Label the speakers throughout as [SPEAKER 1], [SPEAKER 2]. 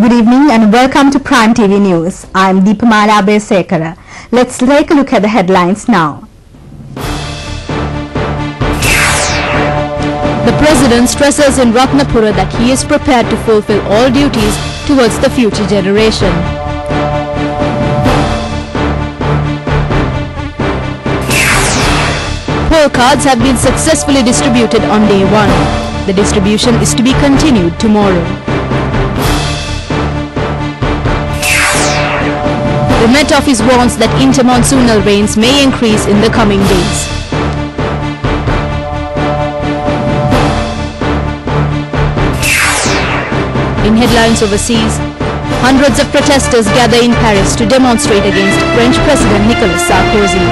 [SPEAKER 1] Good evening and welcome to Prime TV News. I am Deepamala Abesekara. Let's take a look at the headlines now.
[SPEAKER 2] The President stresses in Ratnapura that he is prepared to fulfill all duties towards the future generation. Poll cards have been successfully distributed on day 1. The distribution is to be continued tomorrow. The Met Office warns that intermonsoonal rains may increase in the coming days. In headlines overseas, hundreds of protesters gather in Paris to demonstrate against French President Nicolas Sarkozy.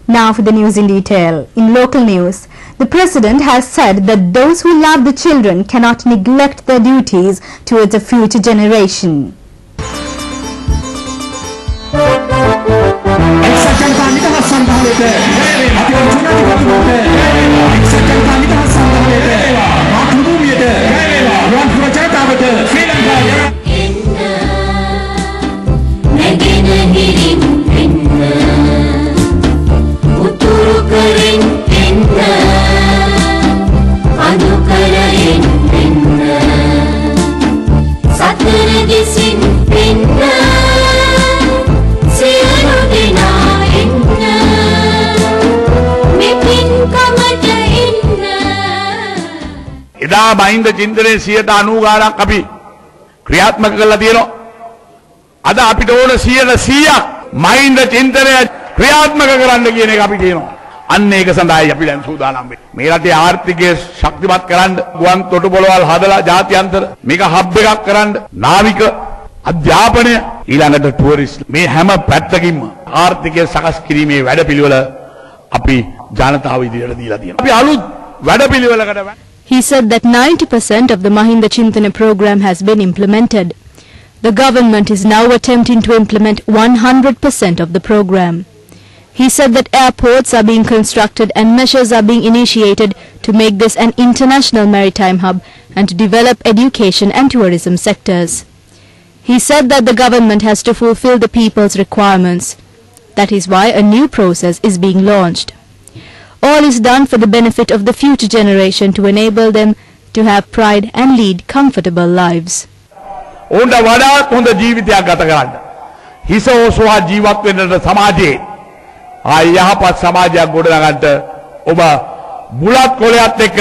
[SPEAKER 1] Now for the news in detail. In local news, the President has said that those who love the children cannot neglect their duties towards a future generation.
[SPEAKER 3] එදා මහින්ද චින්තනයේ 90% අපි ක්‍රියාත්මක කරලා තියෙනවා. අද අපිට ඕන 100% මහින්ද චින්තනය ක්‍රියාත්මක කරන්න කියන එක අපි කියනවා. අන්න ඒක සඳහායි අපි දැන් සූදානම් වෙන්නේ. මේ රටේ ආර්ථිකය ශක්තිමත් කරන්න ගුවන් තොටුපළවල් හදලා ජාත්‍යන්තර මේක හබ් එකක් කරන්න නාවික අධ්‍යාපනය ඊළඟට ටුවරිස්ට් මේ හැම පැත්තකින්ම ආර්ථිකය සකස් කිරීමේ වැඩපිළිවෙල අපි ජනතාව ඉදිරියට දීලා තියෙනවා. අපි අලුත් වැඩපිළිවෙලකට
[SPEAKER 2] He said that 90% of the Mahinda Chintana program has been implemented. The government is now attempting to implement 100% of the program. He said that airports are being constructed and measures are being initiated to make this an international maritime hub and to develop education and tourism sectors. He said that the government has to fulfill the people's requirements. That is why a new process is being launched. All is done for the benefit of the future generation to enable them to have pride and lead comfortable lives.
[SPEAKER 3] උන්ට වඩාත් හොඳ ජීවිතයක් ගත කරන්න. හිස ඔසවා ජීවත් වෙන්නට සමාජයේ යහපත් සමාජයක් ගොඩනගන්න ඔබ බුලත් කොලයක් එක්ක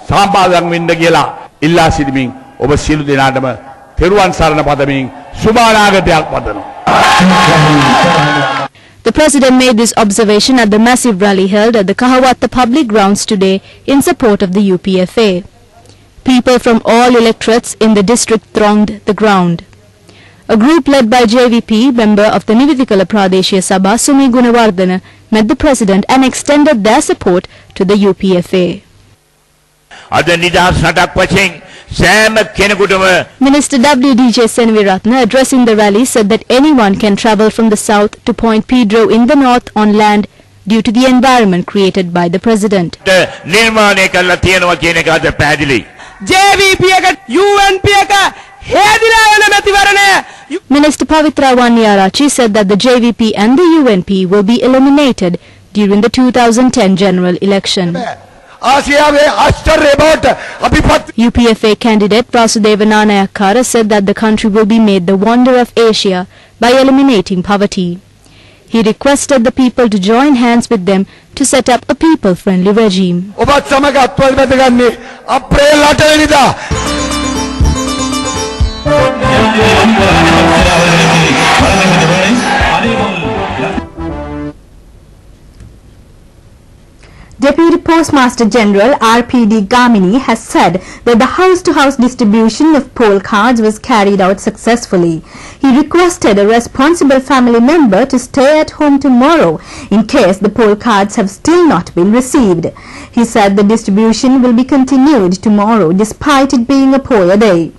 [SPEAKER 3] සම්පාදන් වෙන්න කියලා ඉල්ලා සිටිමින් ඔබ සියලු දෙනාටම තෙරුවන් සරණ පතමින් සුබ අනාගතයක් පතනවා.
[SPEAKER 2] The President made this observation at the massive rally held at the Kahawatta public grounds today in support of the UPFA. People from all electorates in the district thronged the ground. A group led by JVP, member of the Nividikala Pradeshya Sabha, Sumi Gunawardana, met the President and extended their support to the UPFA. Minister W.D.J. Senviratne, addressing the rally, said that anyone can travel from the south to Point Pedro in the north on land due to the environment created by the President. Minister Pavitra Wanyarachi said that the JVP and the UNP will be eliminated during the 2010 general election. UPFA candidate Vasudeva Nanayakara said that the country will be made the wonder of Asia by eliminating poverty. He requested the people to join hands with them to set up a people-friendly regime.
[SPEAKER 1] Deputy Postmaster General RPD Gamini has said that the house-to-house distribution of poll cards was carried out successfully. He requested a responsible family member to stay at home tomorrow in case the poll cards have still not been received. He said the distribution will be continued tomorrow despite it being a poll day.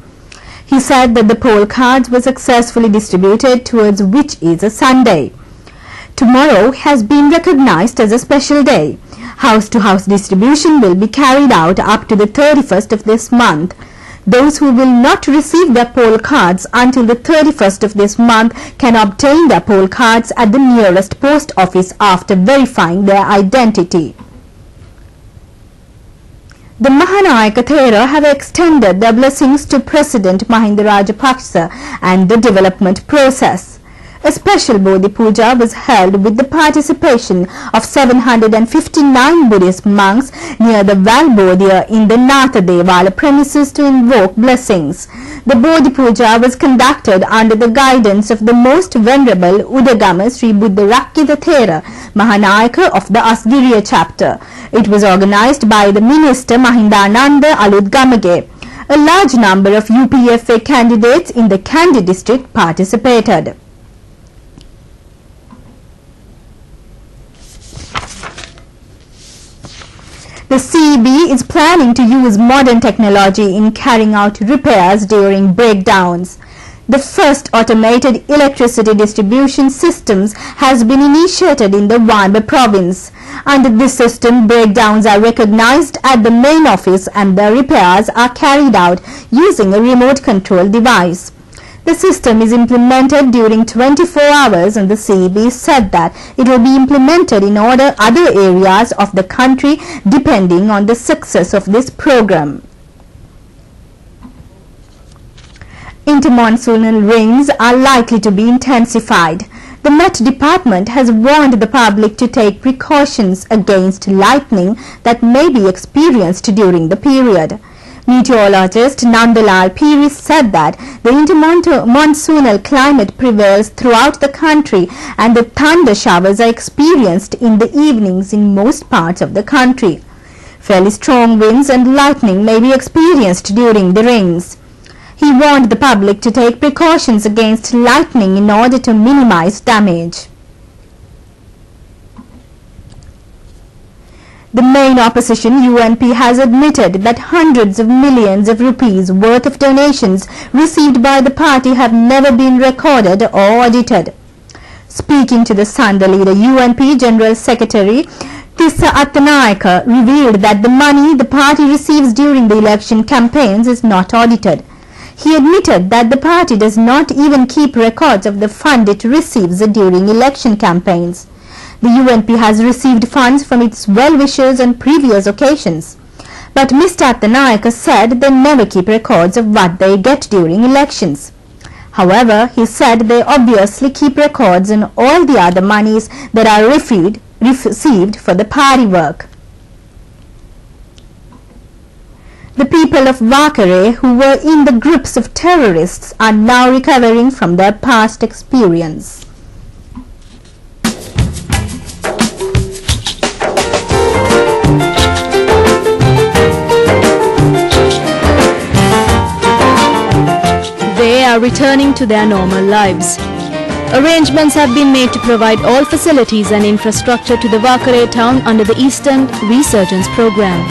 [SPEAKER 1] He said that the poll cards were successfully distributed towards which is a Sunday. Tomorrow has been recognized as a special day. House-to-house distribution will be carried out up to the 31st of this month. Those who will not receive their poll cards until the 31st of this month can obtain their poll cards at the nearest post office after verifying their identity. The Mahanayaka Thera have extended their blessings to President Mahinda Rajapaksa and the development process. A special Bodhi Puja was held with the participation of 759 Buddhist monks near the Valbodhya in the Natha Devala premises to invoke blessings. The Bodhi Puja was conducted under the guidance of the Most Venerable Udagama Sri Buddha Rakkita Thera, Mahanayaka of the Asgiriya chapter. It was organized by the Minister Mahindananda Aludgamage. A large number of UPFA candidates in the Kandy district participated. The CEB is planning to use modern technology in carrying out repairs during breakdowns. The first automated electricity distribution systems has been initiated in the Wanba province. Under this system, breakdowns are recognized at the main office and the repairs are carried out using a remote control device. The system is implemented during 24 hours and the CEB said that it will be implemented in other areas of the country depending on the success of this program. Intermonsoonal rains are likely to be intensified. The Met Department has warned the public to take precautions against lightning that may be experienced during the period. Meteorologist Nandalal Piri said that the intermonsoonal climate prevails throughout the country and the thunder showers are experienced in the evenings in most parts of the country. Fairly strong winds and lightning may be experienced during the rains. He warned the public to take precautions against lightning in order to minimize damage. The main opposition UNP has admitted that hundreds of millions of rupees worth of donations received by the party have never been recorded or audited. Speaking to the Sanda leader, UNP General Secretary Tissa Attanayaka revealed that the money the party receives during the election campaigns is not audited. He admitted that the party does not even keep records of the fund it receives during election campaigns. The UNP has received funds from its well-wishers on previous occasions. But Mr. Attanayaka said they never keep records of what they get during elections. However, he said they obviously keep records on all the other monies that are received for the party work. The people of Wakare who were in the groups of terrorists are now recovering from their past experience.
[SPEAKER 2] They are returning to their normal lives. Arrangements have been made to provide all facilities and infrastructure to the Wakare town under the Eastern Resurgence Program.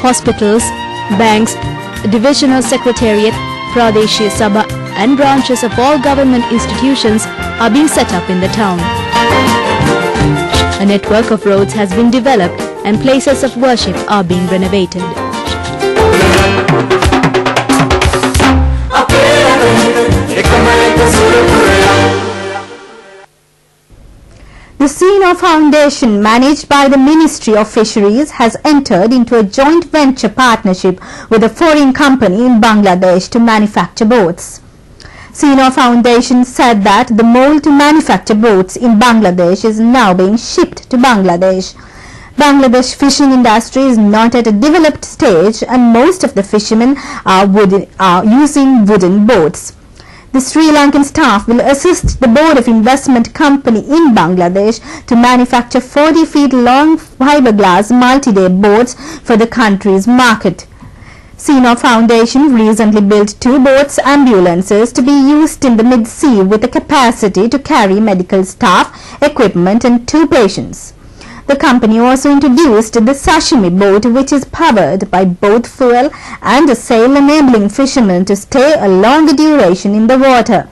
[SPEAKER 2] Hospitals, banks, divisional secretariat, Pradeshia Sabha and branches of all government institutions are being set up in the town. A network of roads has been developed and places of worship are being renovated.
[SPEAKER 1] The Sino Foundation, managed by the Ministry of Fisheries, has entered into a joint venture partnership with a foreign company in Bangladesh to manufacture boats. Sino Foundation said that the mold to manufacture boats in Bangladesh is now being shipped to Bangladesh. Bangladesh fishing industry is not at a developed stage and most of the fishermen are using wooden boats. The Sri Lankan staff will assist the Board of Investment Company in Bangladesh to manufacture 40 feet long fiberglass multi-day boats for the country's market. Sino Foundation recently built 2 boats ambulances to be used in the mid-sea with a capacity to carry medical staff, equipment and 2 patients. The company also introduced the sashimi boat, which is powered by both fuel and a sail, enabling fishermen to stay a longer duration in the water.